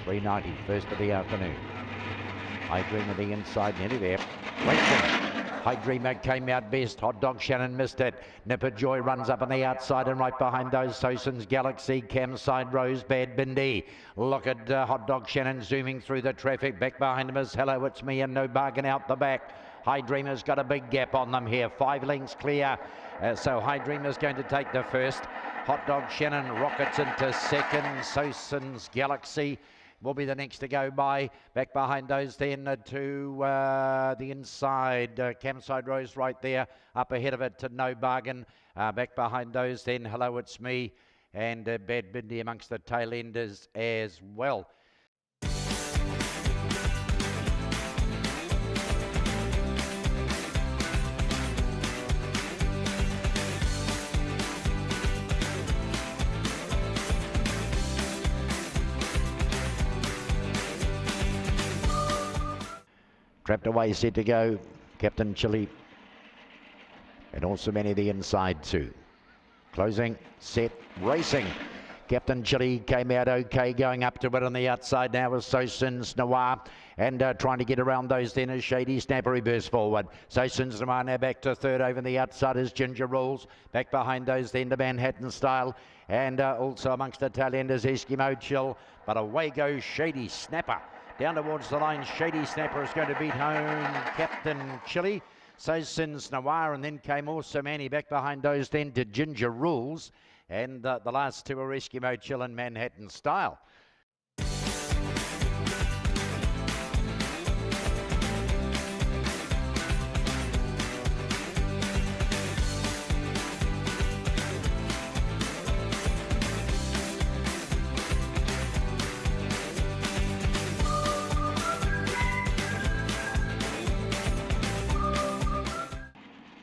390, first of the afternoon. High Dream of the inside, nearly there. Racing. High Dreamer came out best. Hot Dog Shannon missed it. Nipper Joy runs up on the outside, and right behind those, Soson's Galaxy, Camside Rose, Bad Bindi. Look at Hot Dog Shannon zooming through the traffic. Back behind him is Hello It's Me and No Bargain out the back. High Dreamer's got a big gap on them here. 5 lengths clear. So High Dreamer's going to take the first. Hot Dog Shannon rockets into second. Soson's Galaxy will be the next to go by. Back behind those then to the inside. Camside Rose right there. Up ahead of it to No Bargain. Back behind those then Hello It's Me and Bad Bindi amongst the tail enders as well. Trapped away, set to go, Captain Chili. And also many of the inside too. Closing, set, racing. Captain Chili came out okay, going up to it on the outside now with Soson's Noir. And trying to get around those then is Shady Snapper. He bursts forward. Soson's Noir now back to third over the outside is Ginger Rules. Back behind those then to Manhattan Style. And also amongst the tail end is Eskimo Chill. But away goes Shady Snapper. Down towards the line, Shady Snapper is going to beat home Captain Chili. Soson's Noir, and then came also Manny back behind those then to Ginger Rules. And the last two are Eskimo Chill and Manhattan Style.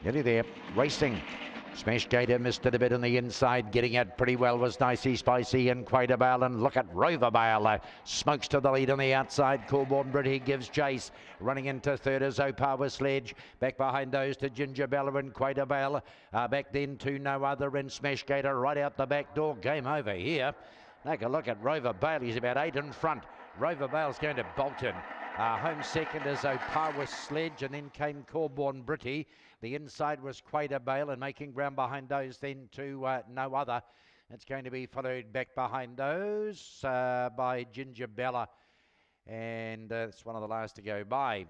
Nearly there, racing. Smash Gator missed it a bit on the inside. Getting it pretty well was Nicey Spicy and Quater Bale. And look at Rover Bale. Smokes to the lead on the outside. Corborn Britty gives chase. Running into third is Opawa Sledge. Back behind those to Ginger Bella and Quater Bale. Back then to No Other and Smash Gator right out the back door. Game over here. Take a look at Rover Bale. He's about 8 in front. Rover Bale's going to bolt in. Home second is Opawa Sledge, and then came Corborn Britty. The inside was Quater Bale, and making ground behind those then to No Other. It's going to be followed back behind those by Ginger Bella, and it's one of the last to go by.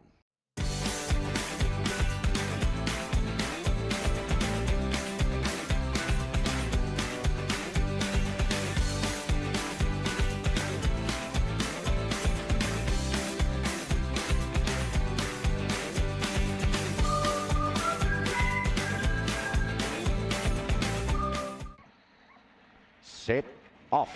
Set, off.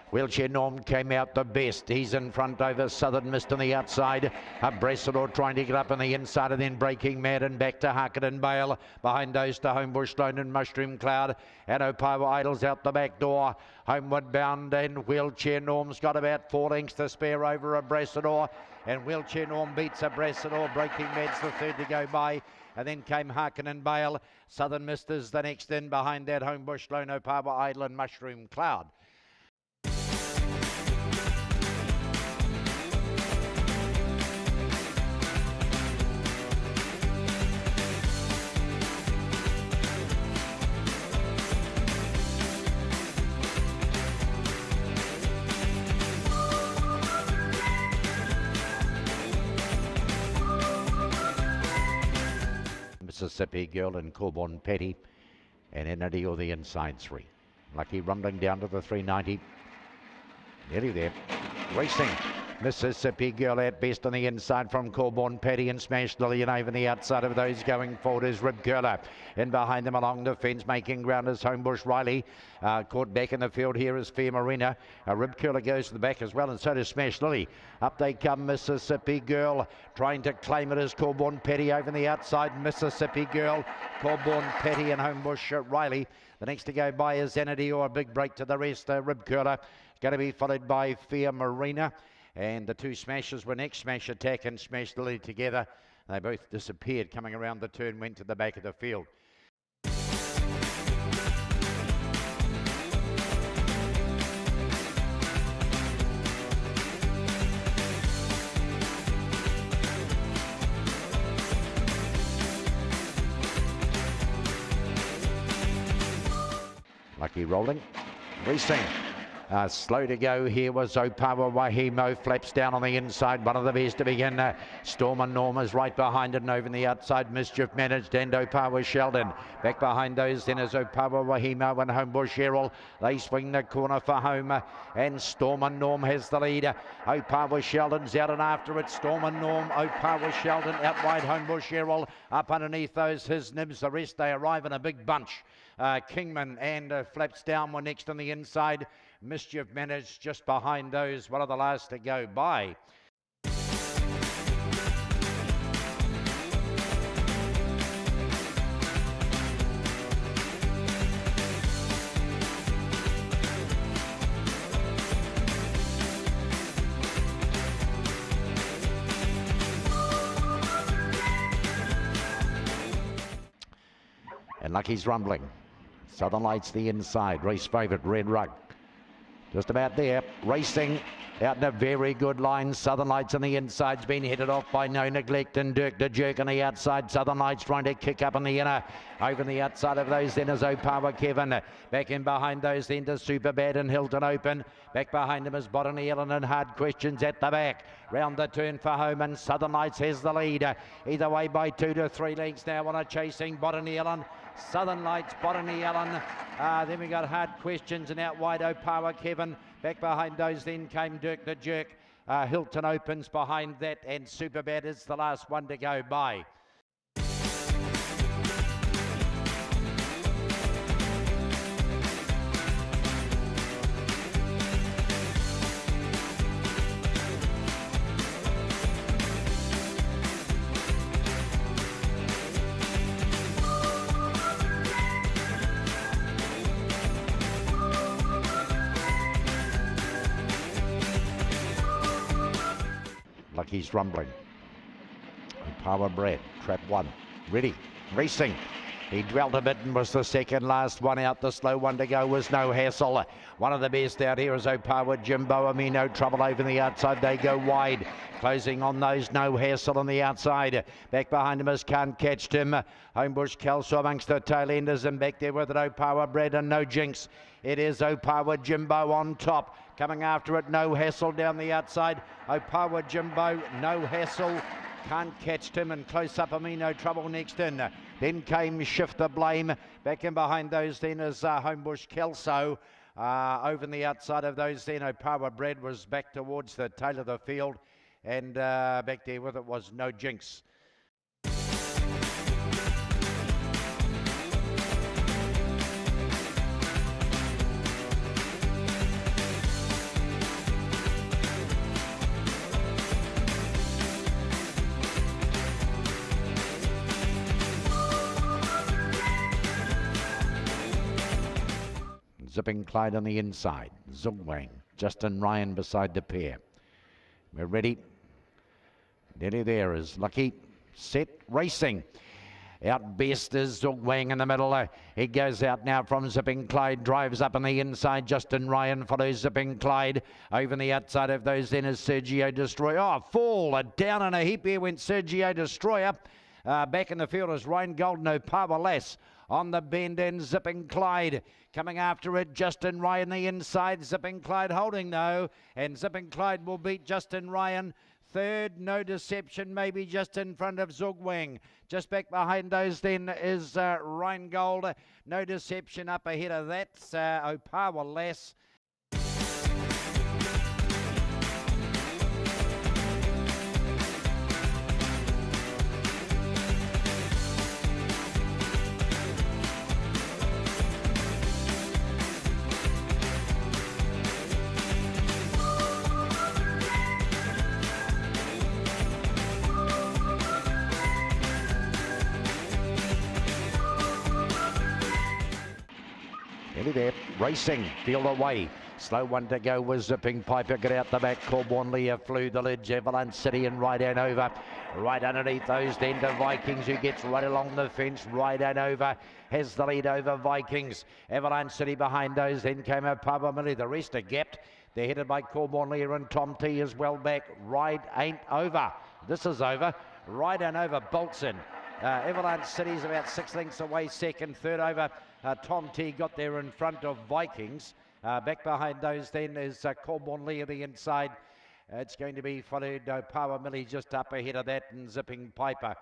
Wheelchair Norm came out the best. He's in front over Southern Mist on the outside. Bressador trying to get up on the inside and then breaking mad and back to Harkett Bale. Behind those to Homebush Lone and Mushroom Cloud. And Opawa Idols out the back door. Homeward bound, and Wheelchair Norm's got about 4 lengths to spare over Bressador. And Wheelchair Norm beats Bressador. Breaking mad's the third to go by. And then came Harkett Bale. Southern Mist is the next in. Behind that, Homebush Lone, Opawa Idol and Mushroom Cloud. Mississippi Girl and Corborn Petty, and Entity or the inside 3. Lucky rumbling down to the 390. Nearly there. Racing. Mississippi Girl at best on the inside from Corborn Petty and Smash Lily, and over the outside of those going forward is Rib Curler. In behind them along the fence, making ground is Homebush Riley. Caught back in the field here is Fair Marina. Rib Curler goes to the back as well, and so does Smash Lily. Up they come, Mississippi Girl. Trying to claim it is Corborn Petty over the outside. Mississippi Girl, Corborn Petty and Homebush Riley. The next to go by is Entity or a big break to the rest. Rib Curler going to be followed by Fair Marina. And the two smashes were next, Smash Attack and Smash Lily together. They both disappeared coming around the turn, went to the back of the field. Lucky rolling, racing. Slow to go here was Opawa Wahimo, flaps down on the inside, one of the best to begin. Storm and Norm is right behind it, and over the outside Mischief managed, and Opawa Sheldon. Back behind those then is Opawa Wahimo and Homebush Errol. They swing the corner for home, and Storm and Norm has the lead. Opawa Sheldon's out and after it. Storm and Norm, Opawa Sheldon out wide, Homebush Errol up underneath those his nibs. The rest they arrive in a big bunch. Kingman and flaps down were next on the inside. Mischief managed just behind those, one of the last to go by. And Lucky's rumbling. Southern Lights the inside, race favourite Red Rug. Just about there, racing out in a very good line. Southern Lights on the inside's been headed off by No Neglect and Dirk the Jerk on the outside. Southern Lights trying to kick up on the inner. Over the outside of those then is Opawa Kevin. Back in behind those then to Superbad and Hilton Open. Back behind them is Botany Ellen and Hard Questions at the back. Round the turn for home and Southern Lights has the lead. Either way by 2 to 3 lengths now on a chasing Botany Ellen. Southern Lights, Botany Ellen. Then we got Hard Questions and out wide Opawa Kevin. Back behind those then came Dirk the Jerk. Hilton Opens behind that, and Superbad is the last one to go by. Lucky's rumbling. Power Brad, trap 1, ready, racing. He dwelt a bit and was the second last one out. The slow one to go was No Hassle. One of the best out here is Opawa Jimbo. I mean, no trouble over the outside. They go wide. Closing on those, No Hassle on the outside. Back behind him is Can't Catch Him. Homebush Kelso amongst the tail enders, and back there with it Opawa Brad and No Jinx. It is Opawa Jimbo on top. Coming after it, No Hassle down the outside. Opawa Jimbo, No Hassle. Can't Catch Him, and close up, I mean, no trouble next in. Then came Shift the Blame. Back in behind those then is Homebush Kelso. Over on the outside of those then, Opawa Bread was back towards the tail of the field. And back there with it was No Jinx. Zipping Clyde on the inside. Zugwang, Justin Ryan beside the pair. We're ready. Nearly there is Lucky. Set, racing. Out best is Zugwang in the middle. He goes out now from Zipping Clyde. Drives up on the inside. Justin Ryan follows Zipping Clyde. Over on the outside of those then is Sergio Destroyer. Oh, fall. Down in a heap here went Sergio Destroyer. Back in the field is Ryan Golden, Opawa Lass. On the bend and Zipping Clyde. Coming after it, Justin Ryan the inside. Zipping Clyde holding though. And Zipping Clyde will beat Justin Ryan. Third, No Deception, maybe just in front of Zugwang. Just back behind those then is Ryan Gold. No Deception up ahead of that. Opawa Lass. There, racing, field away. Slow one to go was Zipping Piper. Get out the back. Corborn Leah flew the ledge. Avalanche City and right and over. Right underneath those then to Vikings, who gets right along the fence. Right and over has the lead over Vikings. Avalanche City behind those. Then came Opawa Millie. The rest are gapped. They're headed by Corborn Leah and Tom T as well back. Right ain't over. This is over. Right and over bolts in. Avalanche City's about 6 lengths away, second. Third over, Tom T got there in front of Vikings. Back behind those then is Colborne Lee at the inside. It's going to be followed Power Millie just up ahead of that, and Zipping Piper.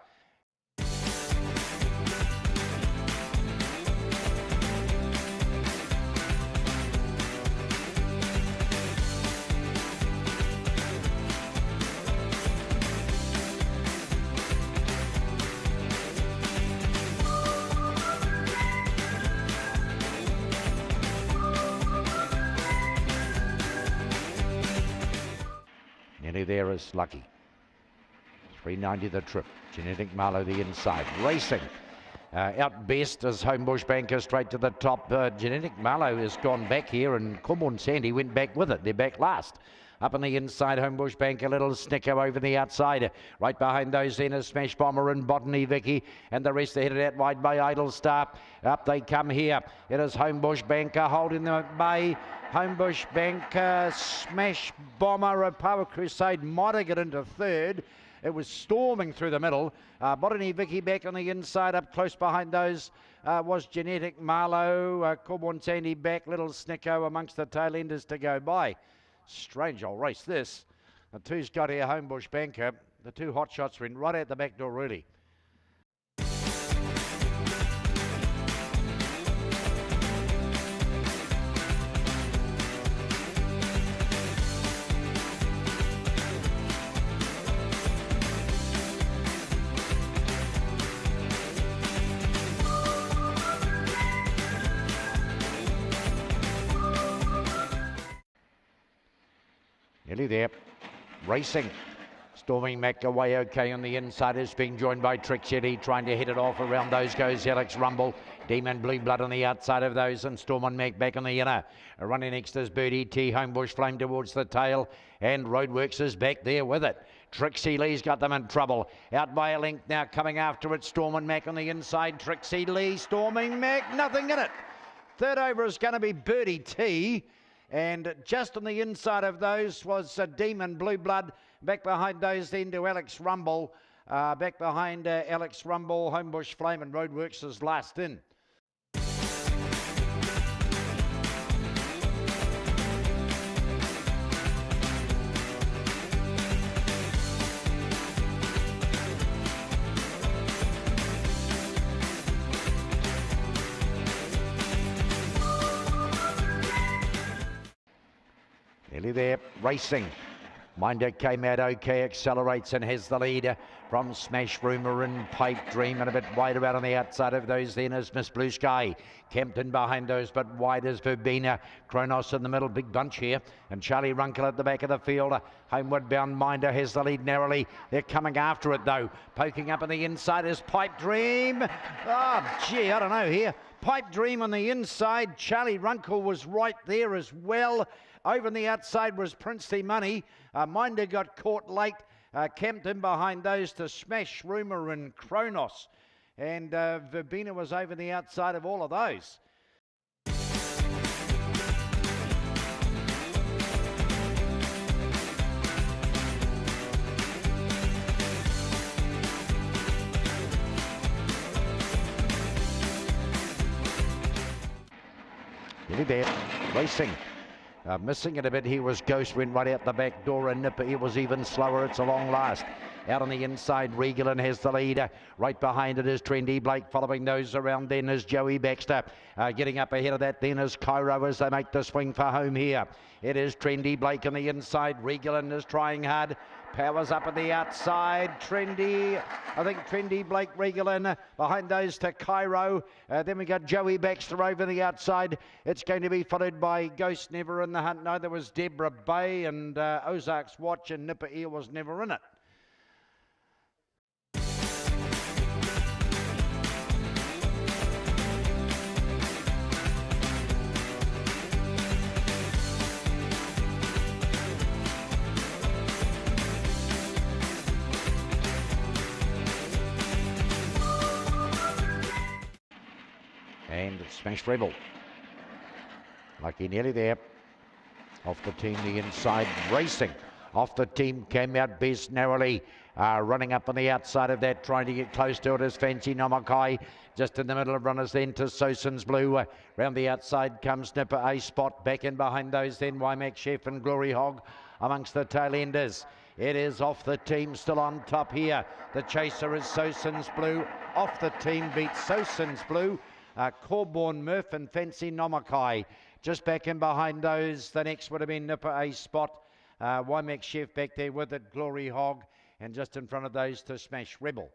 Nearly there is Lucky. 390 the trip. Genetic Marlowe the inside. Racing. Out best is Homebush Banker straight to the top. Genetic Marlowe has gone back here, and Colborne Sandy went back with it. They're back last. Up on the inside, Homebush Banker, little snicker over the outside. Right behind those then is Smash Bomber and Botany Vicky, and the rest are headed out wide by Idle Star. Up they come here. It is Homebush Banker holding them at bay. Homebush Banker, Smash Bomber, a Power Crusade might have got into third. It was storming through the middle. Botany Vicky back on the inside. Up close behind those was Genetic Marlowe. Colborne Sandy back. Little Snicko amongst the tail enders to go by. Strange old race this. The two's got here, Homebush Banker. The two hot shots went right out the back door really. Nearly there. Racing. Storming Mac away okay on the inside, is being joined by Trackside, trying to hit it off. Around those goes Alex Rumble. Demon Blue Blood on the outside of those, and Storm on Mac back on the inner. Running next is Birdie T. Homebush Flame towards the tail, and Roadworks is back there with it. Trixie Lee's got them in trouble. Out by a length now, coming after it. Storm and Mac on the inside. Trixie Lee, Storming Mac, nothing in it. Third over is going to be Birdie T. And just on the inside of those was Demon Blue Blood. Back behind those then to Alex Rumble. Back behind Alex Rumble, Homebush Flame and Roadworks is last in. Nearly there, Racing. Minder came out okay, accelerates and has the lead from Smash Rumour and Pipe Dream, and a bit wider out on the outside of those then is Miss Blue Sky. Kempton behind those, but wide as Verbena. Kronos in the middle, big bunch here, and Charlie Runkle at the back of the field. Homeward bound Minder has the lead narrowly. They're coming after it though. Poking up on the inside is Pipe Dream. Oh gee, I don't know here. Pipe Dream on the inside. Charlie Runkle was right there as well. Over on the outside was Princely Money. Minder got caught late. Kempton behind those to Smash Rumour and Kronos. And Verbena was over the outside of all of those. Nearly there, Racing. Missing it a bit, he was Ghost, went right out the back door, and Nipper, he was even slower. It's a long last. Out on the inside, Regalin has the lead. Right behind it is Trendy Blake. Following those around then is Joey Baxter. Getting up ahead of that then is Cairo as they make the swing for home here. It is Trendy Blake on the inside. Regalin is trying hard. Powers up at the outside. Trendy Blake, Regalin. Behind those to Cairo. Then we got Joey Baxter over the outside. It's going to be followed by Ghost, never in the hunt. No, there was Deborah Bay and Ozark's Watch, and Nipper Ear was never in it. And Smash Rebel. Lucky nearly there. Off the team, the inside, Racing. Off the team came out best narrowly. Running up on the outside of that, trying to get close to it is Fancy Nomakai. Just in the middle of runners then to Soson's Blue. Round the outside comes Nipper A Spot. Back in behind those then Wymack Chef and Glory Hog amongst the tail enders. It is Off the Team still on top here. The chaser is Soson's Blue. Off the Team beats Soson's Blue. Corborn Murph and Fancy Nomakai. Just back in behind those, the next would have been Nipper A Spot. Wymack Chef back there with it, Glory Hog. And just in front of those to Smash Rebel.